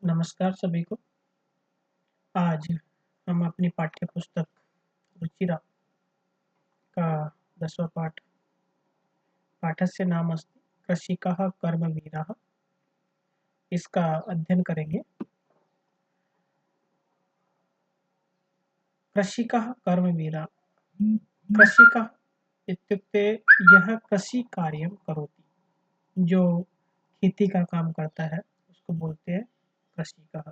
नमस्कार सभी को। आज हम अपनी पाठ्य पुस्तक रुचिरा का 10वां पाठ पाठस्य नाम अस्ति कृषिकः कर्मवीरः इसका अध्ययन करेंगे। कृषिकः कर्मवीरः कृषिकः इत्युक्ते यः कृषिकार्यं करोति, जो खेती का काम करता है उसको बोलते हैं कृषिकः।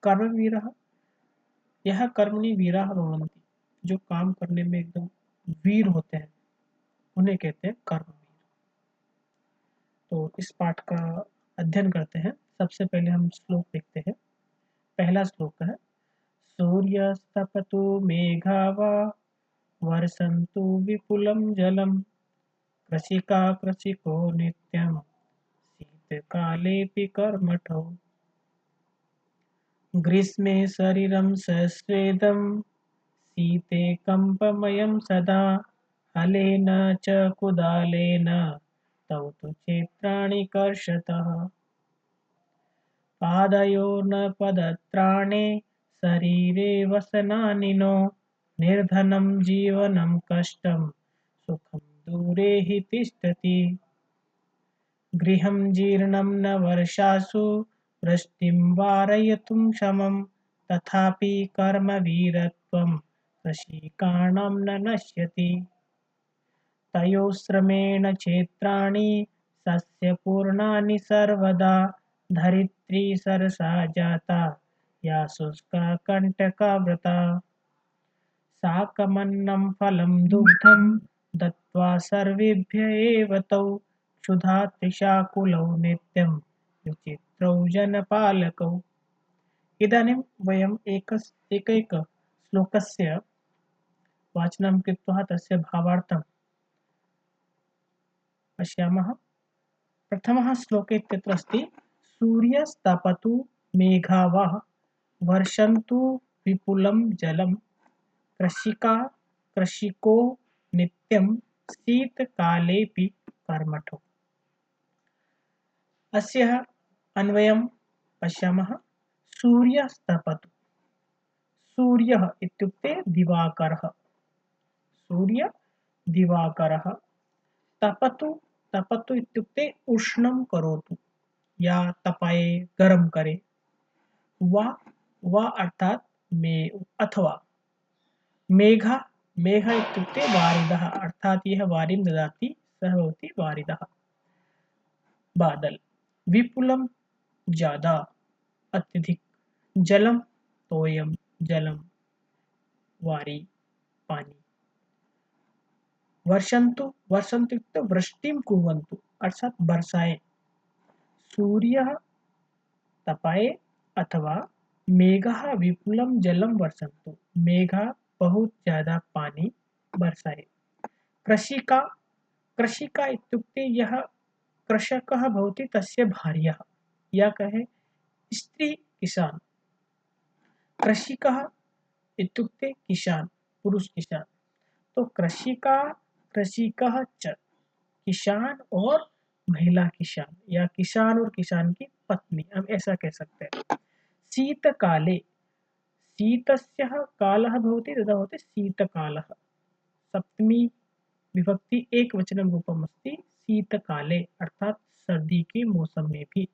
कर्मवीरः यः कर्मणि वीराः भवन्ति, जो काम करने में एकदम वीर होते हैं उन्हें कहते हैं कर्मवीर। तो इस पाठ का अध्ययन करते हैं। सबसे पहले हम श्लोक देखते हैं। पहला श्लोक है सूर्यस्तपतु मेघावा वर्षन्तु विपुलं जलम कृषिका कृषिको नित्यं शीतकालेऽपि कर्मठो ग्रीष्मे शरीरं सस्वेदं शीते कम्पमयं सदा हलेन च कुदालेन तौ तु क्षेत्राणि कर्षतः पादयो न पदत्राणे शरीरे वसनानि नो निर्धनं जीवनं कष्टं सुखं दूरे हि तिष्ठति गृहं जीर्णं न वर्षासु वृष्टिं वारयितुं क्षमं तथापि कर्मवीरत्वं कृषिकाणां न नश्यति तयोः श्रमेण क्षेत्राणि सस्यपूर्णानि सर्वदा धरित्री सरसा जाता या शुष्का कण्टकावृता साकमन्नं फलं दुग्धं दत्त्वा सर्वेभ्य एव तौ क्षुधा तृषाकुलौ नित्यं विचित्रौ जनपालकौ। इदानीं वयम् एकैकश्लोकस्य वाचनं कृत्वा तस्य भावार्थं पश्यामः। प्रथमः श्लोके इत्यत्र अस्ति सूर्यस्तपतु मेघावः वर्षन्तु विपुलं जलं कृषिको नित्यं शीतकालेऽपि कर्मठो। अस्य अन्वयं पश्यामः। सूर्यस्तपतु, सूर्यः इत्युक्ते दिवाकरः, सूर्य दिवाकरः। तपतु, तपतु इत्युक्ते उष्णं करोतु या तपाए, गरम करे। वा अर्थात अथवा मेघा, मेघ इत्युक्ते वारिदः, अर्थात यह वारिं ददाति सः भवति वारिदः। बादल, विपुलं ज्यादा, अत्यधिक। जलम, तोयम, जलम, वारी, पानी। वर्षन्तु, वर्षन्तु इत्युक्ते वृष्टिं कुर्वन्तु, अर्थात बरसाए। सूर्यः तपाए अथवा मेघः विपुलं जलं वर्षन्तु, मेघा बहुत ज्यादा पानी बरसाए। कृषिका, कृषिका इत्युक्ते यः कृषकः भवति तस्य भार्या या कहे स्त्री किसान। कृषिकः इत्युक्ते किसान, पुरुष किसान। तो कृषिका, कृषिकः च, किसान और महिला किसान या किसान और किसान की पत्नी, हम ऐसा कह सकते हैं। शीतकाले, शीतस्य कालः भवति तदा भवति शीतकालः। सप्तमी विभक्ति एक वचनं रूपम् अस्ति शीतकाले, अर्थात सर्दी के मौसम में भी।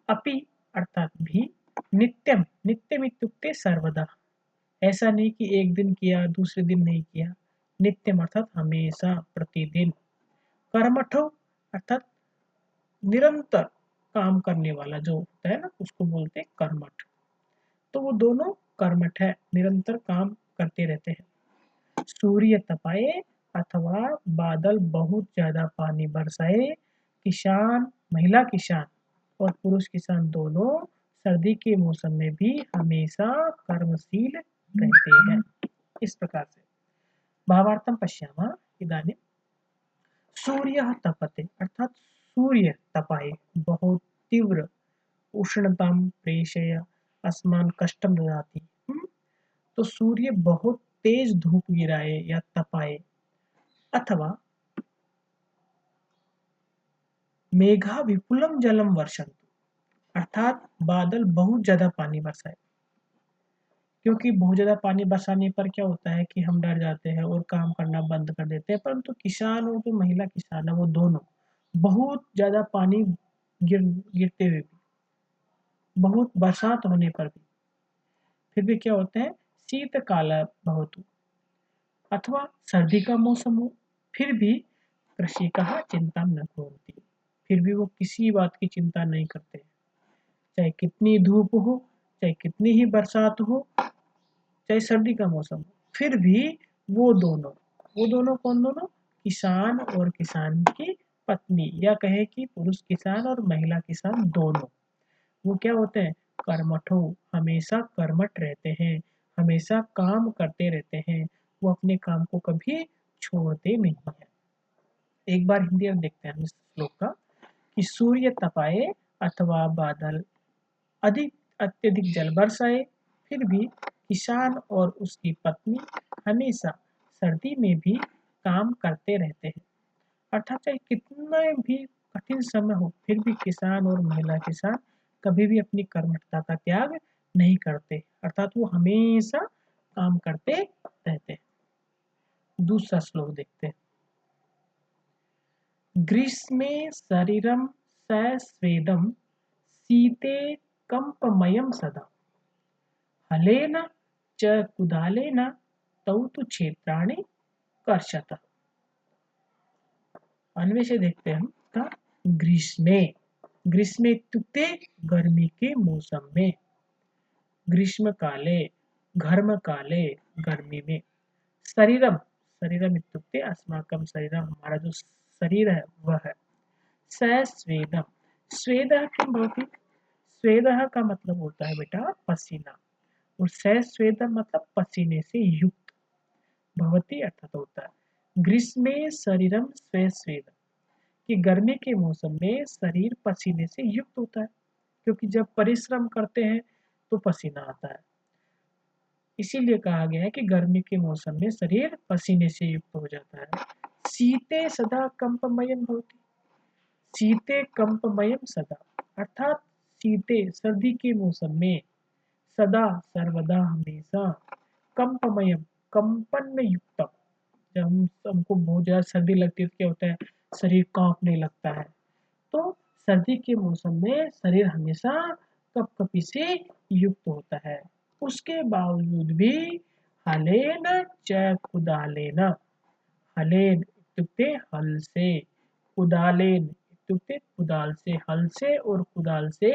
अपि अर्थात भी। नित्यम, नित्यम इत्युक्ते सर्वदा, ऐसा नहीं कि एक दिन किया दूसरे दिन नहीं किया। नित्यम अर्थात हमेशा, प्रतिदिन। कर्मठो अर्थात निरंतर काम करने वाला जो होता है ना, उसको बोलते हैं कर्मठ। तो वो दोनों कर्मठ है, निरंतर काम करते रहते हैं। सूर्य तपाए अथवा बादल बहुत ज्यादा पानी बरसाए, किसान, महिला किसान और पुरुष किसान दोनों सर्दी के मौसम में भी हमेशा कर्मशील रहते हैं। इस प्रकार से भावार्थं पश्यामः। इदानीं सूर्यः तपते अर्थात सूर्य तपाए, बहुत तीव्र उष्णतां प्रेषय, अस्मान् कष्टं ददाति। तो सूर्य बहुत तेज धूप गिराए या तपाए। अथवा मेघा विपुलं जलं वर्षन्तु, अर्थात बादल बहुत ज्यादा पानी बरसाए, क्योंकि बहुत ज्यादा पानी बरसाने पर क्या होता है कि हम डर जाते हैं और काम करना बंद कर देते हैं। परंतु किसान और जो महिला किसान है वो दोनों बहुत ज्यादा पानी गिरते हुए भी, बहुत बरसात होने पर भी, फिर भी क्या होते हैं, शीतकाल बहुत हो अथवा सर्दी का मौसम हो, फिर भी कृषि का चिंता न होती, फिर भी वो किसी बात की चिंता नहीं करते, चाहे कितनी धूप हो, चाहे कितनी ही बरसात हो, चाहे सर्दी का मौसम हो, फिर भी वो दोनों, वो दोनों कौन दोनों, किसान और किसान की पत्नी, या कहे कि पुरुष किसान और महिला किसान दोनों, वो क्या होते हैं, कर्मठो, हमेशा कर्मठ रहते हैं, हमेशा काम करते रहते हैं, वो अपने काम को कभी छोड़ते नहीं है। एक बार हिंदी में देखते हैं हम इस श्लोक का, कि सूर्य तपाए अथवा बादल अधिक अत्यधिक जल बरसाए, फिर भी किसान और उसकी पत्नी हमेशा सर्दी में भी काम करते रहते हैं। अर्थात चाहे कितना भी कठिन समय हो, फिर भी किसान और महिला किसान कभी भी अपनी कर्मठता का त्याग नहीं करते, अर्थात वो हमेशा काम करते रहते हैं। दूसरा श्लोक देखते हैं। ग्रीष्मे शरीरम सस्वेदम शीते कंपमयम सदा, हलेन च कुदालेन तौ तु क्षेत्राणि कर्षत। अन्वय से देखते हैं हम का, ग्रीष्मे, ग्रीष्मे इत्युक्ते गर्मी के मौसम में, ग्रीष्म काले, घर्म काले, गर्मी में, शरीरम, शरीरम इत्युक्ते अस्माकं शरीरम, हमारा जो शरीर है वह है, सस्वेदम, स्वेदः किं भवति, स्वेदः का मतलब होता है बेटा पसीना, और सस्वेदम मतलब पसीने से युक्त, भवति अर्थात होता है। ग्रीष्मे शरीरम स्वेदम, कि गर्मी के मौसम में शरीर पसीने से युक्त होता है, क्योंकि जब परिश्रम करते हैं तो पसीना आता है, इसीलिए कहा गया है कि गर्मी के मौसम में शरीर पसीने से युक्त हो जाता है। शीते सदा कंपमयम भवति, शीते कंपमयम सदा, अर्थात शीते सर्दी के मौसम में, सदा सर्वदा हमेशा, कंपमयम कंपन में युक्त, जब हमको बहुत ज़्यादा सर्दी लगती है तो क्या होता है, शरीर कांपने लगता है, तो सर्दी के मौसम में शरीर हमेशा कपकपी से युक्त होता है। उसके बावजूद भी हलेन च कुदालेन, हलेन इत्युक्ते हल से, कुदालेन इत्युक्ते कुदाल से, हल से और कुदाल से,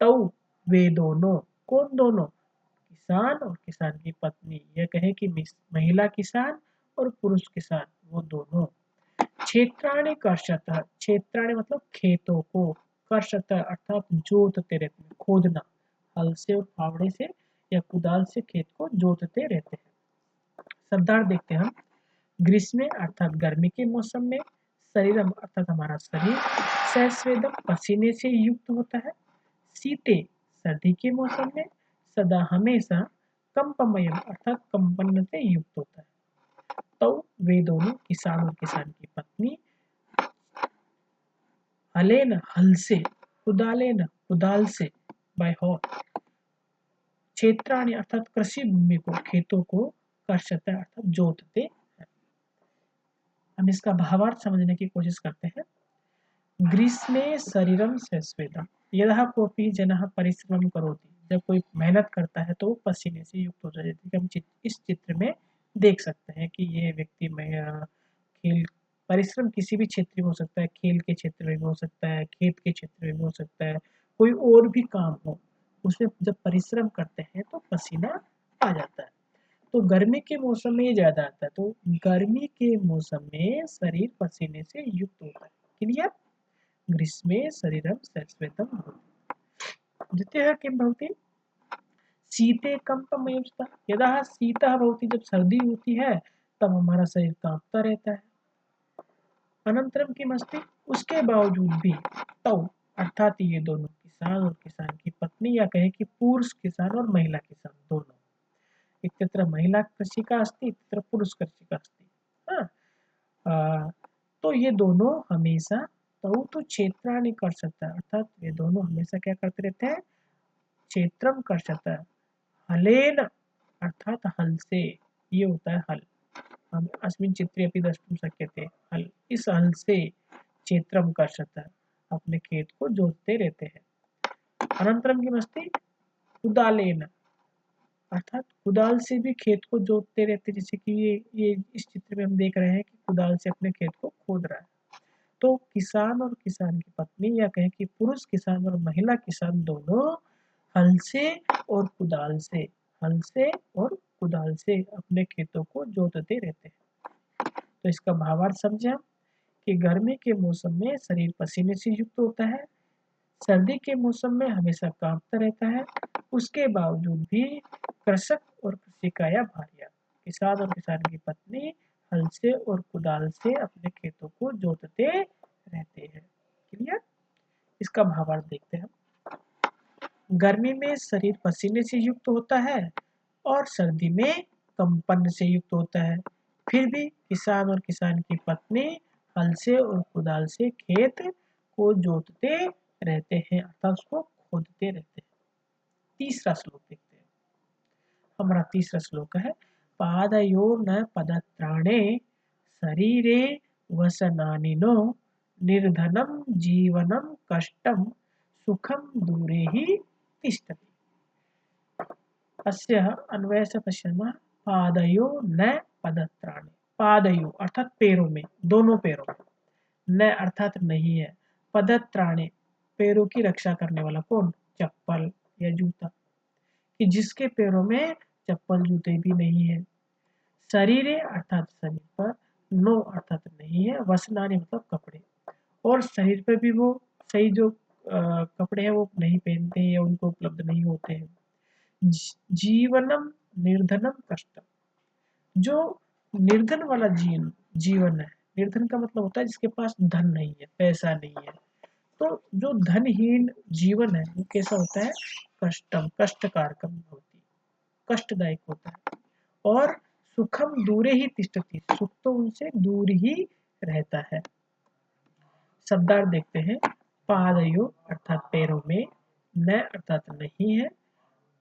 तौ वे दोनों, कौन दोनों, किसान और किसान की पत्नी, यह कहे कि महिला किसान और पुरुष किसान, वो दोनों क्षेत्राणि कर्षत, क्षेत्राणि मतलब खेतों को, कर्षत अर्थात जोतते रहते हैं, खोदना, हल से और फावड़े से या कुदाल से खेत को जोतते रहते हैं। शब्दार्थ देखते हैं हम। ग्रीष्म अर्थात गर्मी के मौसम में, शरीरम अर्थात हमारा शरीर, सस्वेदम पसीने से युक्त होता है, शीते सर्दी के मौसम में, सदा हमेशा, कंपमयम अर्थात कंपन से युक्त होता है, तो वे दोनों किसान और किसान की पत्नी हलेन हल से, कुदालेन कुदाल से, बाय हॉर्न, क्षेत्राणि अर्थात कृषि भूमि को, खेतों को, कर्षत अर्थात जोतते हैं। हम इसका भावार्थ समझने की कोशिश करते हैं। ग्रीष्मे शरीरम सस्वेदम, यदः कोऽपि जनः परिश्रमं करोति, जब कोई मेहनत करता है तो वो पसीने से युक्त हो जाता है, जैसे कि हम इस चित्र में देख सकते हैं कि ये व्यक्ति खेल, परिश्रम किसी भी क्षेत्र में हो सकता है, खेल के क्षेत्र में भी हो सकता है, खेत के क्षेत्र में भी हो सकता है, कोई और भी काम हो, उसमें जब परिश्रम करते हैं तो पसीना आ जाता है। तो गर्मी के मौसम में ये ज़्यादा आता है, तो गर्मी के मौसम में शरीर पसीने से युक्त होता है। क्लियर? ग्रीष्मे शरीरम सस्वेदं भवति। द्वितीयः किं भवति? शीते कंपमयम स्तः, यदा शीतः भवति, जब सर्दी होती है तब हमारा शरीर कांपता रहता है। अनंतरम किमस्ति, उसके बावजूद भी, तौ अर्थात ये दोनों किसान और किसान की पत्नी, या कहे कि पुरुष किसान और महिला किसान दोनों, इत्यत्र महिला कृषिका अस्ति, इत्यत्र पुरुष कृषिका अस्ति। हाँ, तो ये दोनों हमेशा, तऊ तो क्षेत्राणि कर सकता है, अर्थात ये दोनों हमेशा क्या करते रहते हैं, क्षेत्रम कर सकता है। हलेन अर्थात हल से, ये होता है हल। हम अस्मिन् चित्रे अपि द्रष्टुं शक्यते, हल, इस हल से क्षेत्रम कर सकता है, अपने खेत को जोतते रहते हैं। अनंतरम किमस्ति, कुदालेन अर्थात कुदाल से भी खेत को जोतते रहते, जैसे कि ये इस चित्र में हम देख रहे हैं कि कुदाल से अपने खेत को खोद रहा है। तो किसान और किसान की पत्नी, या कहें कि पुरुष किसान और महिला किसान दोनों हल से और कुदाल से, हल से और कुदाल से अपने खेतों को जोतते रहते हैं। तो इसका भावार्थ समझे हम कि गर्मी के मौसम में शरीर पसीने से युक्त होता है, सर्दी के मौसम में हमेशा कांपता रहता है, उसके बावजूद भी कृषक और कृषिकाया भार्या, किसान और किसान की पत्नी हल से और कुदाल से अपने खेतों को जोतते रहते हैं। क्लियर? इसका भावार्थ देखते हैं। गर्मी में शरीर पसीने से युक्त होता है और सर्दी में कंपन से युक्त होता है, फिर भी किसान और किसान की पत्नी हल से और कुदाल से खेत को जोतते रहते हैं, अर्थात उसको खोदते रहते हैं। तीसरा श्लोक देखते हैं। हमारा तीसरा श्लोक है, पादयो न पदत्राणे शरीरे वसनानिनो निर्धनम जीवनम कष्टम सुखम दूरे ही तिष्ठति। अस्य अन्वयस्य पश्यामः, पादयो न पदत्राणे, पादयो अर्थात पैरों में, दोनों पैरों में, न अर्थात नहीं है, पदत्राणे पैरों की रक्षा करने वाला, कौन, चप्पल या जूता, कि जिसके पैरों में चप्पल जूते भी नहीं है। शरीरे अर्थात शरीर पर, नो अर्थात नहीं है, वसनानि मतलब कपड़े, और शरीर पर भी वो सही जो कपड़े हैं वो नहीं पहनते हैं या उनको उपलब्ध नहीं होते हैं। जीवनम निर्धनम कष्टम, जो निर्धन वाला जीवन है, निर्धन का मतलब होता है जिसके पास धन नहीं है, पैसा नहीं है, तो जो धनहीन जीवन है वो कैसा होता है, कष्टम कष्टकारकम होती, कष्टदायक होता है। और सुखम दूरे ही तिष्ठति, सुख तो उनसे दूर ही रहता है। शब्दार्थ देखते हैं। पादयो अर्थात पैरों में, न अर्थात नहीं है,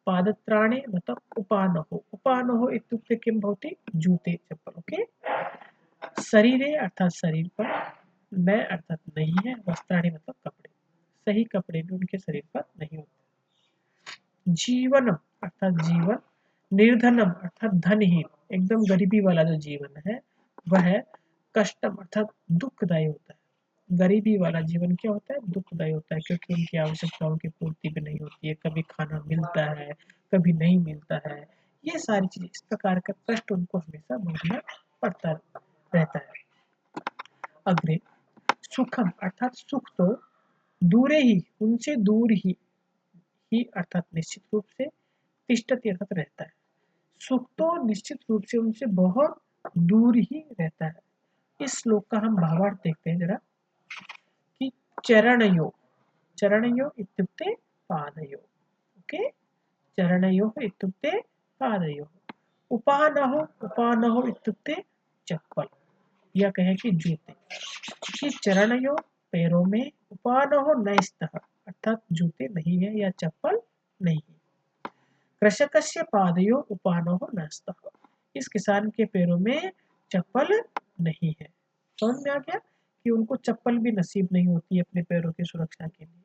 पादत्राणे मतलब उपानहो, उपानहो इत्युक्ते किं भवति, जूते चप्पल, ओके। शरीरे अर्थात शरीर पर, न अर्थात नहीं है, वस्त्राणि मतलब कपड़े, सही कपड़े भी उनके शरीर पर नहीं होते। जीवनम अर्थात जीवन, निर्धनम अर्थात धनहीन, एकदम गरीबी वाला जो जीवन है वह कष्टम अर्थात दुखदायी होता है। गरीबी वाला जीवन क्या होता है, दुखदायी होता है, क्योंकि उनकी आवश्यकताओं की पूर्ति भी नहीं होती है, कभी खाना मिलता है कभी नहीं मिलता है, ये सारी चीजें, इस प्रकार का कष्ट उनको हमेशा भोगना पड़ता रहता है। अग्रे सुखम अर्थात सुख तो दूरे ही, उनसे दूर ही अर्थात निश्चित रूप से, तिष्ठति अर्थात रहता है, सुख तो निश्चित रूप से उनसे बहुत दूर ही रहता है। इस श्लोक का हम भावार्थ देखते हैं जरा, कि चरणयो, चरणयो इत्युक्ते पादयो, ओके, चरणयो इत्युक्ते पादयो, उपानहो, उपानहो इत्युक्ते चप्पल, या कहें कि जूते, कि चरणयो पैरों में, उपानहो नैस्तः अर्थात जूते नहीं है या चप्पल नहीं है। कृषकस्य पादयो उपानहो नस्तः, इस किसान के पैरों में चप्पल नहीं है। समझ में आ गया कि उनको चप्पल भी नसीब नहीं होती अपने पैरों की सुरक्षा के लिए।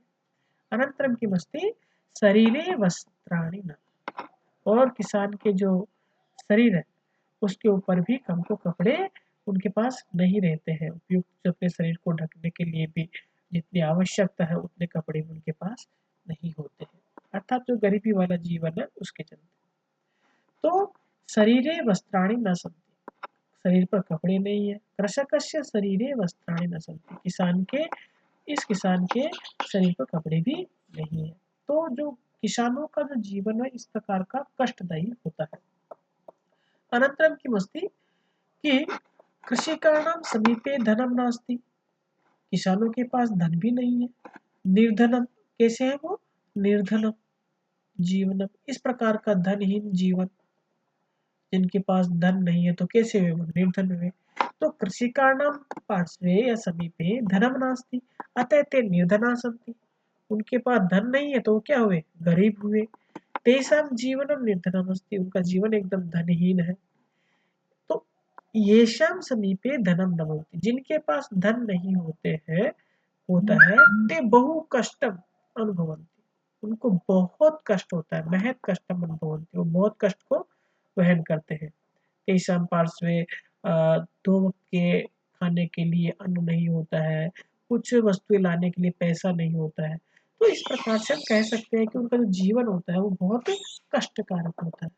अनंतरम किमस्ति, शरीरे वस्त्राणि न, और किसान के जो शरीर है उसके ऊपर भी हमको कपड़े उनके पास नहीं रहते हैं, उपयुक्त अपने शरीर को ढकने के लिए भी जितनी आवश्यकता है उतने कपड़े उनके पास नहीं होते हैं, अर्थात जो गरीबी वाला जीवन है उसके चलते। तो शरीरे वस्त्राणि न सन्ति, शरीर पर कपड़े नहीं है। कृषकस्य शरीरे वस्त्राणि न सन्ति, इस किसान के शरीर पर कपड़े भी नहीं है। तो जो किसानों का जो जीवन है इस प्रकार का कष्टदायी होता है। अनंतरम किमस्ति, कि कृषिकाणां समीपे धनम नास्ति, किसानों के पास धन भी नहीं है। निर्धनम, कैसे है वो, निर्धनम जीवनम, इस प्रकार का धनहीन जीवन, जिनके पास धन नहीं है तो कैसे हुए वो, निर्धन हुए। तो कृषिकाणां पार्श्वे या समीपे धनम नास्ति अतः ते निर्धना सन्ति। उनके पास धन नहीं है तो वो क्या हुए, गरीब हुए। तेषां जीवनम निर्धनम अस्ति, उनका जीवन एकदम धनहीन है। तो येषां समीपे धनम न भवति, जिनके पास धन नहीं होता है ते बहु कष्टम अनुभवन्ति, उनको बहुत कष्ट होता है, महत कष्टम अनुभवन्ति, वो बहुत कष्ट को वहन करते हैं। तेषां पार्श्वे दो वक्त के खाने के लिए अन्न नहीं होता है, कुछ वस्तुएं लाने के लिए पैसा नहीं होता है। तो इस प्रकार से हम कह सकते हैं कि उनका जो जीवन होता है वो बहुत कष्टकारक होता है।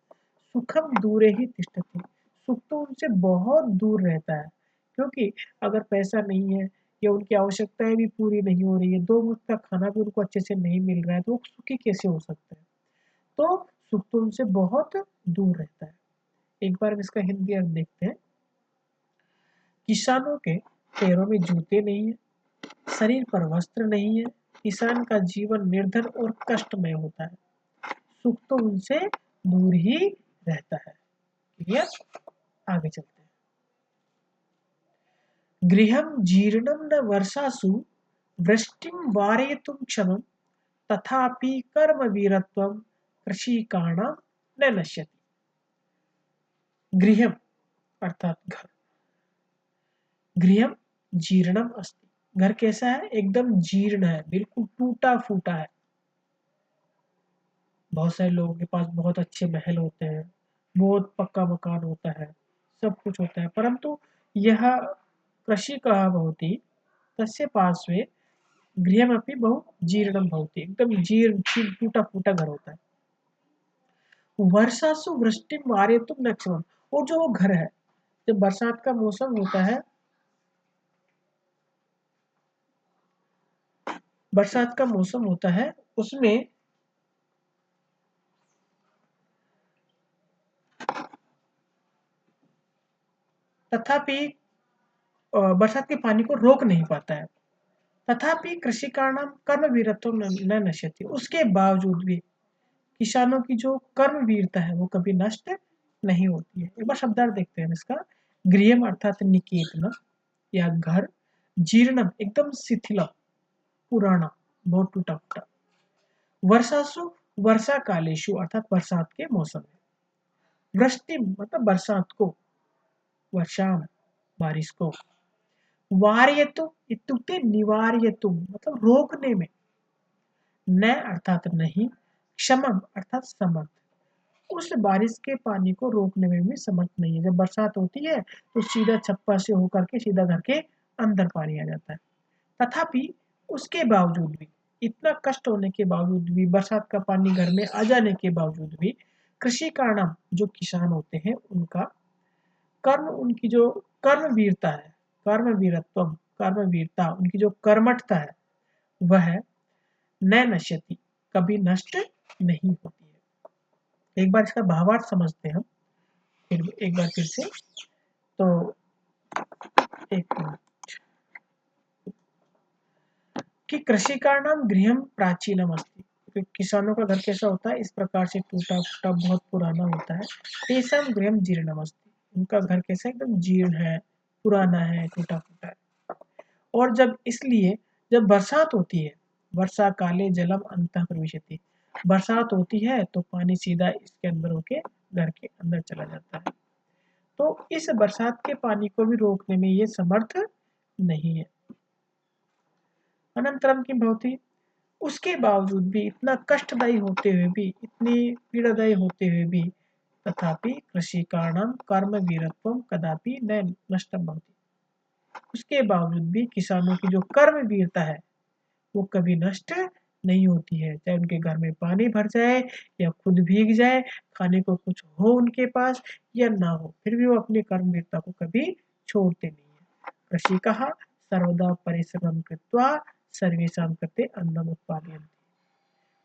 सुखम दूरे ही तिष्ठति, सुख तो उनसे बहुत दूर रहता है, क्योंकि अगर पैसा नहीं है या उनकी आवश्यकताएं भी पूरी नहीं हो रही है, दो वक्त का खाना भी उनको अच्छे से नहीं मिल रहा है, तो वो सुखी कैसे हो सकते हैं। तो सुख तो उनसे बहुत दूर रहता है। एक बार हम इसका हिंदी अर्थ देखते हैं। किसानों के पैरों में जूते नहीं है, शरीर पर वस्त्र नहीं है, किसान का जीवन निर्धन और कष्टमय होता है, सुख तो उनसे दूर ही रहता है। क्लियर? आगे चलते हैं। गृहं जीर्णं न वर्षासु वृष्टिं वारयितुं क्षमं तथापि कर्मवीरत्वं कृषिकाणां न नश्यति। गृहम अर्थात घर, गृहम जीर्णम अस्ति, घर कैसा है, एकदम जीर्ण है, बिल्कुल टूटा फूटा है। बहुत सारे लोगों के पास बहुत अच्छे महल होते हैं, बहुत पक्का मकान होता है, सब कुछ होता है, परंतु यह कृषि कहा भवति तस्य पार्श्वे गृहमपि बहु जीर्णं भवति, एकदम जीर्ण टूटा फूटा घर होता है। वर्षासु वृष्टिं वारयितुं न क्षमं, वो जो घर है, जब बरसात का मौसम होता है, बरसात का मौसम होता है उसमें तथापि बरसात के पानी को रोक नहीं पाता है। तथापि कृषिकाणां कर्मवीरत्वं न नश्यति, उसके बावजूद भी किसानों की जो कर्मवीरता है वो कभी नष्ट नहीं होती है। एक बार शब्दार्थ देखते हैं इसका। गृहम अर्थात निकेतन या घर, जीर्णम एकदम शिथिल पुराना, बहुत टूटा फूटा, वर्षासु वर्षा कालेशु अर्थात बरसात के मौसम में, वृष्टि मतलब बरसात को, वर्षा बारिश को, वार्यतु इत्युक्ते निवार्यतु मतलब रोकने में, न अर्थात नहीं, क्षमम अर्थात समर्थ, उस बारिश के पानी को रोकने में भी समर्थ नहीं है। जब बरसात होती है तो सीधा छप्पर से होकर के सीधा घर के अंदर पानी आ जाता है। तथापि उसके बावजूद भी, इतना कष्ट होने के बावजूद भी, बरसात का पानी घर में आ जाने के बावजूद भी, कृषि कारणम जो किसान होते हैं उनका कर्म, उनकी जो कर्मवीरता है, कर्मवीरत्वम कर्मवीरता, उनकी जो कर्मठता है वह न नश्यति कभी नष्ट नहीं होती है। एक बार इसका भावार्थ समझते हैं हम, फिर एक बार फिर से। तो एक मिनट, कि कृषिकाणाम गृहम प्राचीनम अस्ति, तो किसानों का घर कैसा होता है, इस प्रकार से टूटा फूटा बहुत पुराना होता है। तेषां गृहम जीर्णम अस्ति, उनका घर कैसा एकदम जीर्ण है, पुराना है, टूटा फूटा है। और जब इसलिए जब बरसात होती है, वर्षा काले जलम अंतः प्रविशति, बरसात होती है तो पानी सीधा इसके अंदर होके घर के अंदर चला जाता है। तो इस बरसात के पानी को भी रोकने में ये समर्थ नहीं है। अनंतरम किं भवति, उसके बावजूद भी, इतना कष्टदायी होते हुए भी, इतनी पीड़ादायी होते हुए भी, तथापि कृषिकाणां कर्मवीरत्वं कदापि न नष्टं भवति, उसके बावजूद भी किसानों की जो कर्मवीरता है वो कभी नष्ट नहीं होती है। चाहे उनके घर में पानी भर जाए या खुद भीग जाए, खाने को कुछ हो उनके पास या ना हो, फिर भी वो अपनी कर्मवीरता को कभी छोड़ते नहीं है। कृषिकः सर्वदा परिश्रमं कृत्वा सर्वेषां कृते अन्नम् उत्पादयन्ति,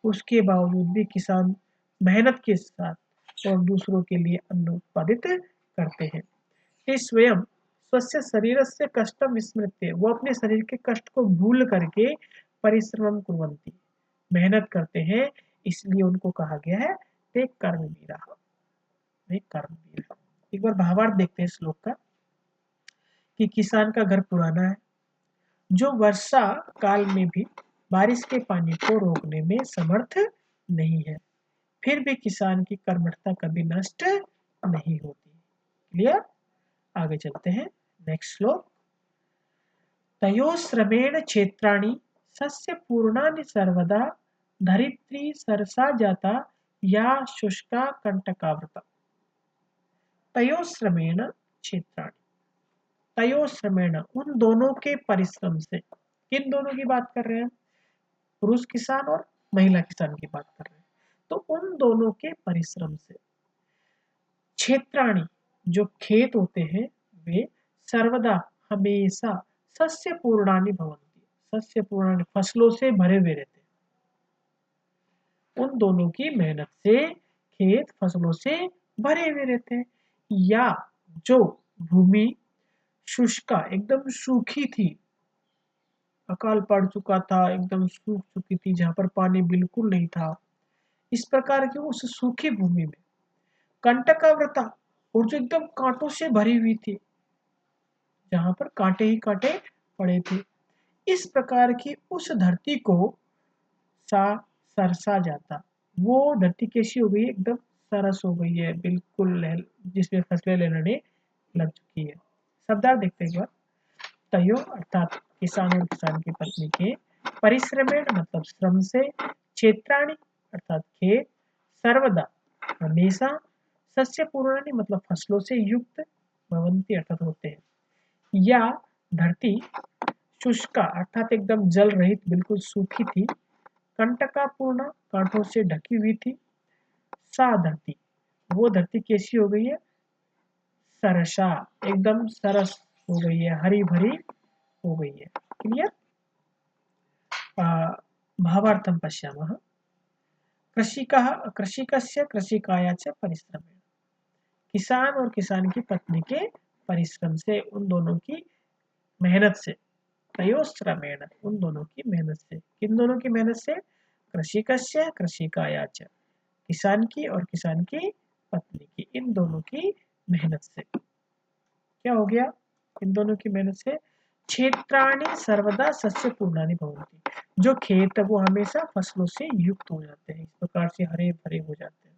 उसके बावजूद भी किसान मेहनत के साथ और दूसरों के लिए अन्न उत्पादित करते हैं। ये स्वयं स्वस्य शरीरस्य कष्टं विस्मृत्य, वो अपने शरीर के कष्ट को भूल करके परिश्रमं कुर्वन्ति, मेहनत करते हैं, इसलिए उनको कहा गया है ते कर्मवीराः, वे कर्मवीर। एक बार भावार्थ देखते हैं श्लोक का, कि किसान का घर पुराना है, जो वर्षा काल में भी बारिश के पानी को रोकने में समर्थ नहीं है, फिर भी किसान की कर्मठता कभी नष्ट नहीं होती। क्लियर? आगे चलते हैं। नेक्स्ट श्लोक। तयोश्रमेण क्षेत्राणि सस्य पूर्णानि सर्वदा धरित्री सरसा जाता या शुष्का कंटकावृता। तयोश्रमेण क्षेत्राणि, तयोश्रमेण उन दोनों के परिश्रम से, किन दोनों की बात कर रहे हैं? पुरुष किसान और महिला किसान की बात कर रहे हैं। तो उन दोनों के परिश्रम से क्षेत्राणि जो खेत होते हैं वे सर्वदा हमेशा सस्य पूर्णानि भवन्ति, सस्य पूर्णानि फसलों से भरे हुए रहते हैं। उन दोनों की मेहनत से खेत फसलों से भरे हुए रहते हैं। या जो भूमि शुष्का एकदम सूखी थी, अकाल पड़ चुका था, एकदम सूख चुकी थी, जहां पर पानी बिल्कुल नहीं था, इस प्रकार की उस सूखी भूमि में कंटकावृता, और जो एकदम कांटों से भरी हुई थी, जहां पर कांटे ही कांटे पड़े थे, इस प्रकार की उस धरती को सा सरसा जाता, वो धरती कैसी हो गई है? एकदम सरस हो गई है, बिल्कुल जिसमें फसलें लहलने लग चुकी है। शब्दार्थ देखते हैं एक बार। तयो अर्थात किसान और किसान की पत्नी के, परिश्रमेण मतलब श्रम से, क्षेत्राणि अर्थात खेत, सर्वदा हमेशा, सस्य पूर्णानि मतलब फसलों से युक्त, भवंती अर्थात होते हैं, या धरती शुष्का अर्थात एकदम जल रहित बिल्कुल सूखी थी, कंटकापूर्ण कांटों से ढकी हुई थी, सा धरती वो धरती कैसी हो गई है? सरसा एकदम सरस हो गई है, हरी भरी हो गई है। क्लियर? भावार्थम पश्यामः। कृषिकः कृषिकस्य कृषिकाया च परिश्रमेण, किसान और किसान की पत्नी के परिश्रम से, उन दोनों की मेहनत से, तयोश्रमेण उन दोनों की मेहनत से, किन दोनों की मेहनत से? कृषिकस्य कृषिकाया च, किसान की और किसान की पत्नी की, इन दोनों की मेहनत से। क्या हो गया? इन दोनों की मेहनत से क्षेत्राणि सर्वदा सस्य पूर्णानि भवन्ति, जो खेत है वो हमेशा फसलों से युक्त हो जाते हैं, इस प्रकार से हरे भरे हो जाते हैं।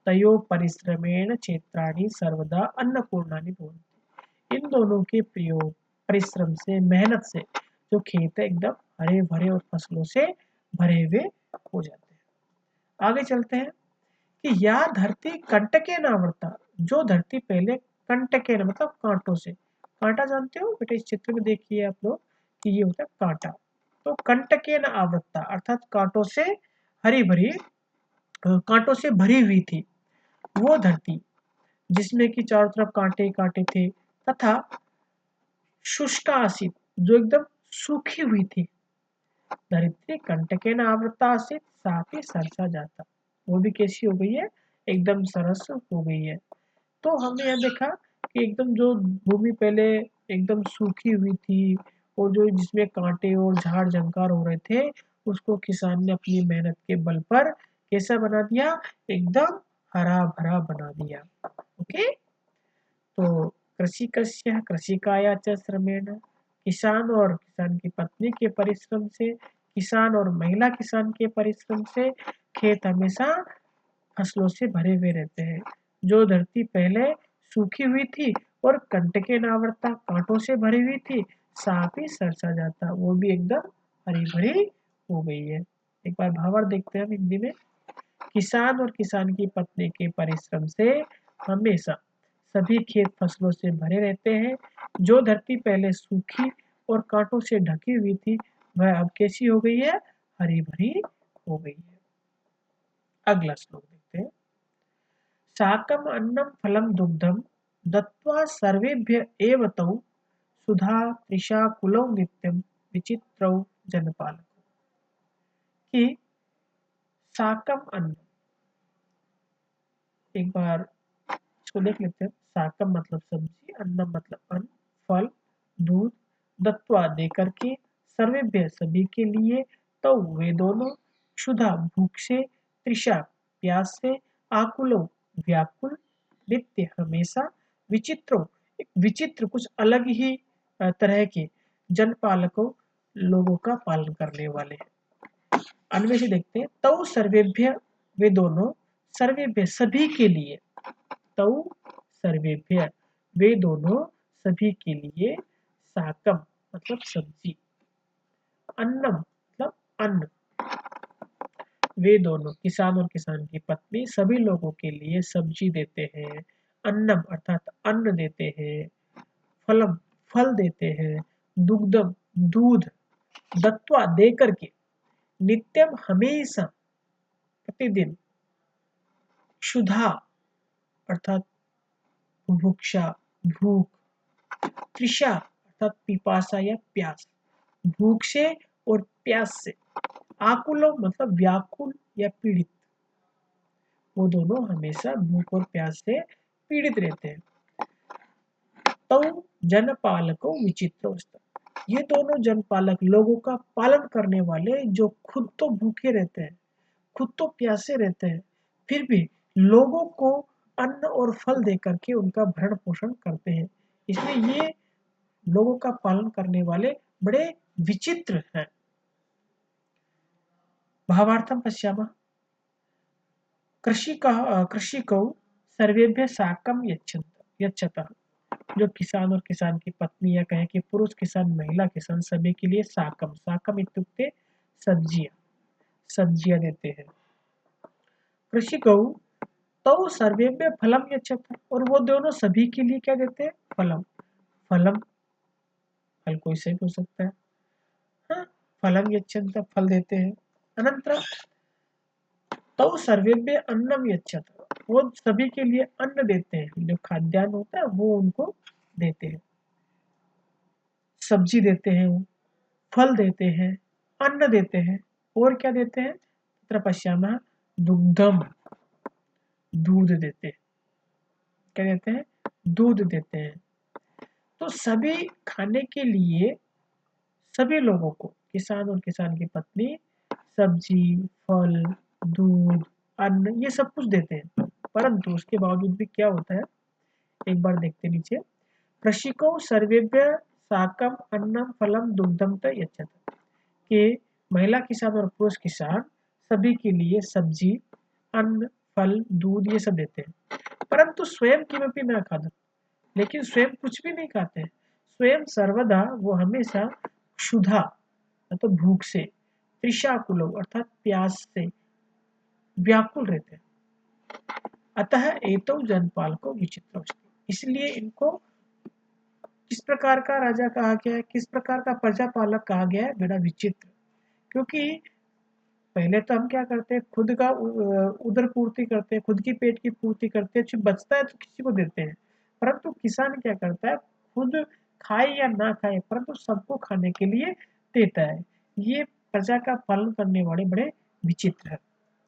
तयो परिश्रमेण क्षेत्राणि सर्वदा अन्नपूर्णानि भवन्ति, इन दोनों के प्रयोग परिश्रम से, मेहनत से जो खेत है एकदम हरे भरे और फसलों से भरे हुए हो जाते हैं। आगे चलते हैं कि या धरती कंटके न आवृता, जो धरती पहले कंटके न मतलब कांटों से, कांटा जानते हो बेटा, इस चित्र में देखिए आप लोग कि ये होता है कांटा, तो कंटके न आवृता अर्थात कांटों से हरी भरी, कांटों से भरी हुई थी वो धरती, जिसमें कि चारों तरफ कांटे ही कांटे थे, तथा शुष्का आसित जो एकदम सूखी हुई थी, धरित्री कंटके न आवृता आसित सापी सरसा जाता, वो भी कैसी हो गई है? एकदम सरस हो गई है। तो हमने यह देखा कि एकदम जो भूमि पहले एकदम सूखी हुई थी और जो जिसमें कांटे और झाड़ झंकार हो रहे थे, उसको किसान ने अपनी मेहनत के बल पर कैसा बना दिया? एकदम हरा भरा बना दिया। ओके, तो कृषिकस्य कृषिकाया च श्रमेण, किसान और किसान की पत्नी के परिश्रम से, किसान और महिला किसान के परिश्रम से खेत हमेशा फसलों से भरे हुए रहते हैं। जो धरती पहले सूखी हुई थी और कंटके न आवृता कांटों से भरी हुई थी, साफ ही सरसा जाता, वो भी एकदम हरी भरी हो गई है। एक बार भावार्थ देखते हैं हम हिंदी में। किसान और किसान की पत्नी के परिश्रम से हमेशा सभी खेत फसलों से भरे रहते हैं। जो धरती पहले सूखी और कांटों से ढकी हुई थी, वह अब कैसी हो गई है? हरी भरी हो गई है। अगला श्लोक देखते हैं। शाकम अन्नम फलम दुग्धम दत्वा सर्वेभ्य एव तौ सुधा तृषा कुलौ नित्यम विचित्रौ जनपालकौ। कि शाकम अन्न, एक बार इसको देख लेते हैं। शाकम मतलब सब्जी, अन्नम मतलब अन्न, फल, दूध, दत्वा दे करके, सर्वेभ्य सभी के लिए, तो वे दोनों, क्षुधा भूख से, तृषा प्यास से, आकुलो व्याकुल, नित्य हमेशा, विचित्रो विचित्र कुछ अलग ही तरह के जनपालकों लोगों का पालन करने वाले हैं। अन्वेष देखते हैं, तौ सर्वेभ्य वे दोनों, सर्वेभ्य सभी के लिए, तौ सर्वेभ्य वे दोनों सभी के लिए, साकम मतलब सब्जी, अन्नम मतलब अन्न, वे दोनों किसान और किसान की पत्नी सभी लोगों के लिए सब्जी देते हैं, अन्नम अर्थात अन्न देते हैं, फलम फल देते हैं, दुग्धम दूध दत्वा दे करके, नित्यम हमेशा प्रतिदिन, क्षुधा अर्थात बुभुक्षा भूख, तृषा अर्थात पिपासा या प्यास, भूख से और प्यास से, आकुलो मतलब व्याकुल या पीड़ित, वो दोनों हमेशा भूख और प्यास से पीड़ित रहते हैं। तौ जनपालको विचित्रोस्त, ये दोनों जनपालक लोगों का पालन करने वाले जो खुद तो भूखे रहते हैं, खुद तो प्यासे रहते हैं, फिर भी लोगों को अन्न और फल देकर के उनका भरण पोषण करते हैं। इसलिए ये लोगों का पालन करने वाले बड़े विचित्र हैं। भावार्थम पश्यामः, कृषिकौ सर्वेभ्य साकम यच्छतः, जो किसान और किसान की पत्नी या कहें कि पुरुष किसान महिला किसान सभी के लिए साकम, साकम इत्युक्ते सब्जियां देते हैं। कृषिकौ तौ सर्वेभ्य फलम यच्छतः, और वो दोनों सभी के लिए क्या देते हैं, फलम, फलम फल कोई से भी हो सकता है, हाँ, फलम यच्छन्तः फल देते हैं। अनंतरम तौ सर्वेभ्य अन्नम यच्छतः, वो सभी के लिए अन्न देते हैं, जो खाद्यान्न होता है वो उनको देते हैं, सब्जी देते हैं, वो फल देते हैं, अन्न देते हैं, और क्या देते हैं, तत्र पश्यामः दुग्धम, दूध देते हैं, क्या देते हैं, दूध देते हैं। तो सभी खाने के लिए सभी लोगों को, किसान और किसान की पत्नी सब्जी, फल, दूध, अन्न ये सब कुछ देते हैं, परंतु उसके बावजूद भी क्या होता है, एक बार देखते नीचे, कृषिको सर्वेभ्य साकम अन्नम फलम दुग्धम च यच्छत, कि महिला किसान और पुरुष किसान सभी के लिए सब्जी, अन्न, फल, दूध ये सब देते हैं, परंतु स्वयं किमपि न खादत, लेकिन स्वयं कुछ भी नहीं खाते हैं, स्वयं सर्वदा वो हमेशा क्षुधा मतलब भूख से, तृषाकुलो अर्थात प्यास से व्याकुल रहते हैं। अतः एतौ जनपाल को विचित्र, इसलिए इनको किस प्रकार का राजा कहा गया है, किस प्रकार का प्रजापालक कहा गया है, बड़ा विचित्र, क्योंकि पहले तो हम क्या करते हैं, खुद का उदर पूर्ति करते हैं, खुद की पेट की पूर्ति करते हैं, जो बचता है तो किसी को देते हैं, परंतु किसान क्या करता है, खुद खाए या ना खाए परंतु सबको खाने के लिए देता है। ये प्रजा का पालन करने वाले बड़े विचित्र है।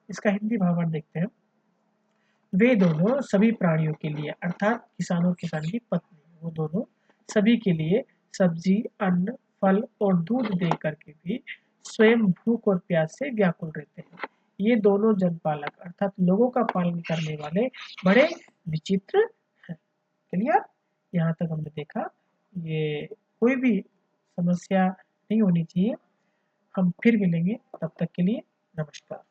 इसका हिंदी भावार्थ देखते हैं, वे दोनों सभी प्राणियों के लिए अर्थात किसान और किसान की पत्नी, वो दोनों सभी के लिए सब्जी, अन्न, फल और दूध दे करके भी स्वयं भूख और प्यास से व्याकुल रहते हैं। ये दोनों जनपालक अर्थात लोगों का पालन करने वाले बड़े विचित्र हैं। क्लियर? यहाँ तक हमने देखा, ये कोई भी समस्या नहीं होनी चाहिए। हम फिर मिलेंगे, तब तक के लिए नमस्कार।